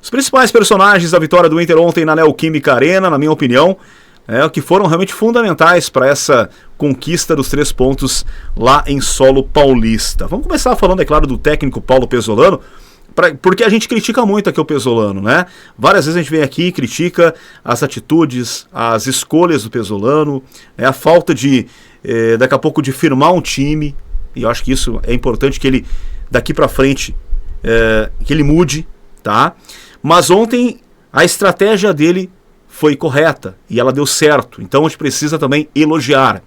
Os principais personagens da vitória do Inter ontem na Neoquímica Arena, na minha opinião, que foram realmente fundamentais para essa conquista dos 3 pontos lá em solo paulista. Vamos começar falando, é claro, do técnico Paulo Pezzolano, porque a gente critica muito aqui o Pezzolano, né? Várias vezes a gente vem aqui e critica as atitudes, as escolhas do Pezzolano, a falta de, daqui a pouco, de firmar um time, e eu acho que isso é importante que ele, daqui para frente, que ele mude, tá? Mas ontem a estratégia dele foi correta e ela deu certo, então a gente precisa também elogiar.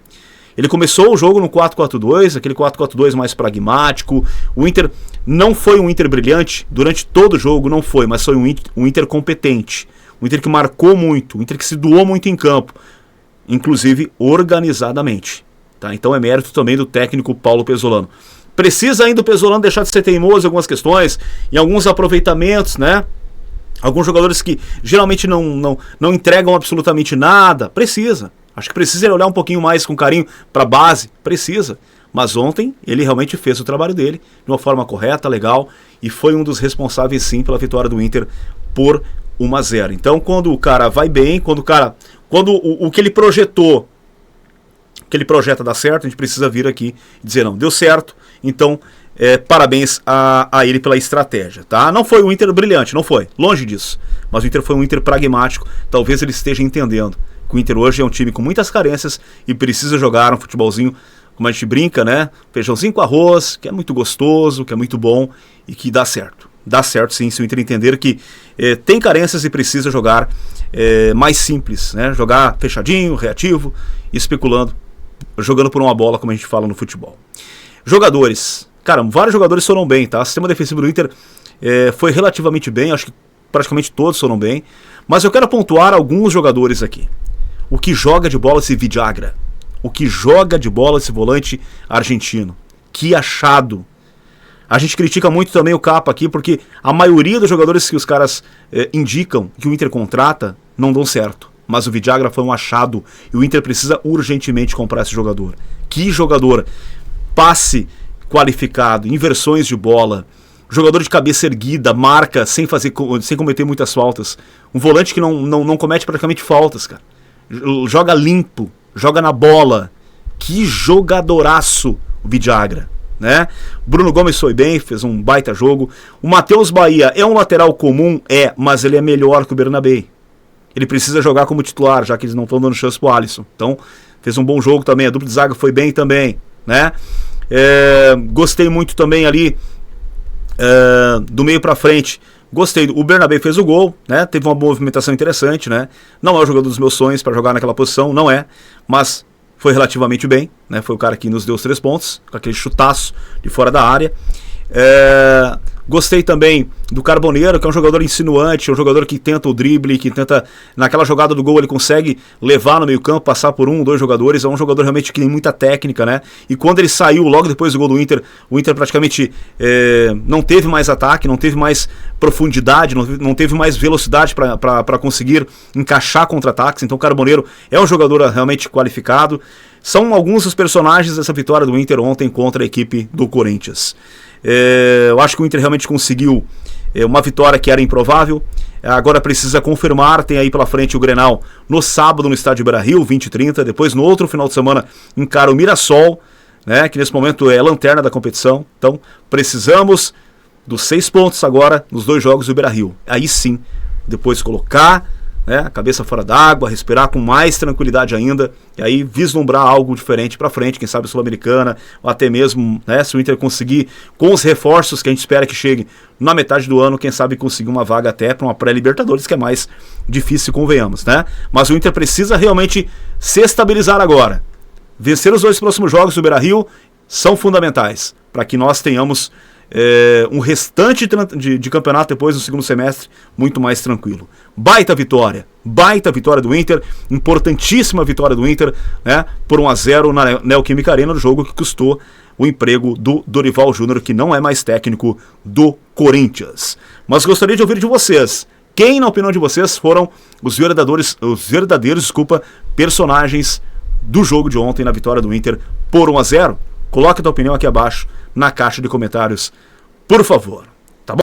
Ele começou o jogo no 4-4-2, aquele 4-4-2 mais pragmático. O Inter não foi um Inter brilhante durante todo o jogo, não foi, mas foi um Inter competente, um Inter que marcou muito, um Inter que se doou muito em campo, inclusive organizadamente, tá? Então é mérito também do técnico Paulo Pezzolano. Precisa ainda o Pezzolano deixar de ser teimoso em algumas questões, em alguns aproveitamentos, né? Alguns jogadores que geralmente não entregam absolutamente nada. Precisa. Acho que precisa ele olhar um pouquinho mais com carinho para a base. Precisa. Mas ontem ele realmente fez o trabalho dele de uma forma correta, legal, e foi um dos responsáveis sim pela vitória do Inter por 1-0. Então quando o cara vai bem, quando o que ele projetou, que ele projeta dá certo, a gente precisa vir aqui e dizer, não, deu certo, então parabéns a ele pela estratégia, tá? Não foi um Inter brilhante, não foi, longe disso, mas o Inter foi um Inter pragmático. Talvez ele esteja entendendo que o Inter hoje é um time com muitas carências e precisa jogar um futebolzinho, como a gente brinca, né? Feijãozinho com arroz, que é muito gostoso, que é muito bom e que dá certo. Dá certo sim, se o Inter entender que tem carências e precisa jogar mais simples, né? Jogar fechadinho, reativo, especulando, jogando por uma bola, como a gente fala no futebol. Jogadores, cara, vários jogadores foram bem, tá? O sistema defensivo do Inter foi relativamente bem, acho que praticamente todos foram bem, mas eu quero pontuar alguns jogadores aqui. O que joga de bola esse Vidagra, o que joga de bola esse volante argentino, que achado. A gente critica muito também o Capa aqui, porque a maioria dos jogadores que os caras indicam que o Inter contrata não dão certo. Mas o Vidagra foi um achado e o Inter precisa urgentemente comprar esse jogador. Que jogador! Passe qualificado, inversões de bola, jogador de cabeça erguida, marca sem cometer muitas faltas. Um volante que não comete praticamente faltas, cara. Joga limpo, joga na bola. Que jogadoraço o Vidagra, né? Bruno Gomes foi bem, fez um baita jogo. O Matheus Bahia é um lateral comum? Mas ele é melhor que o Bernabé. Ele precisa jogar como titular, já que eles não estão dando chance pro Alisson. Então, fez um bom jogo também. A dupla de zaga foi bem também, né? Gostei muito também ali do meio pra frente. Gostei. O Bernabé fez o gol, né? Teve uma movimentação interessante, né? Não é o jogador dos meus sonhos para jogar naquela posição, não é. Mas foi relativamente bem, né? Foi o cara que nos deu os 3 pontos, com aquele chutaço de fora da área. Gostei também do Carboneiro, que é um jogador insinuante, é um jogador que tenta o drible, que tenta, naquela jogada do gol ele consegue levar no meio campo, passar por 1, 2 jogadores, é um jogador realmente que tem muita técnica, né? E quando ele saiu logo depois do gol do Inter, o Inter praticamente não teve mais ataque, não teve mais profundidade, não teve mais velocidade para conseguir encaixar contra-ataques. Então o Carboneiro é um jogador realmente qualificado. São alguns dos personagens dessa vitória do Inter ontem contra a equipe do Corinthians. Eu acho que o Inter realmente conseguiu uma vitória que era improvável. Agora precisa confirmar. Tem aí pela frente o Grenal no sábado no estádio Beira-Rio, 20h30. Depois no outro final de semana encara o Mirassol, né, que nesse momento é a lanterna da competição. Então precisamos dos 6 pontos agora nos 2 jogos do Beira-Rio. Aí sim, depois colocar, né, a cabeça fora d'água, respirar com mais tranquilidade ainda, e aí vislumbrar algo diferente para frente, quem sabe Sul-Americana, ou até mesmo, né, se o Inter conseguir, com os reforços que a gente espera que chegue na metade do ano, quem sabe conseguir uma vaga até para uma pré-Libertadores, que é mais difícil, convenhamos, né? Mas o Inter precisa realmente se estabilizar agora. Vencer os 2 próximos jogos do Beira-Rio são fundamentais, para que nós tenhamos um restante de campeonato depois do segundo semestre muito mais tranquilo. Baita vitória do Inter, importantíssima vitória do Inter, né, por 1-0 na Neoquímica Arena, no jogo que custou o emprego do Dorival Júnior, que não é mais técnico do Corinthians. Mas gostaria de ouvir de vocês, quem na opinião de vocês foram os verdadeiros personagens do jogo de ontem na vitória do Inter por 1-0? Coloque a tua opinião aqui abaixo na caixa de comentários, por favor.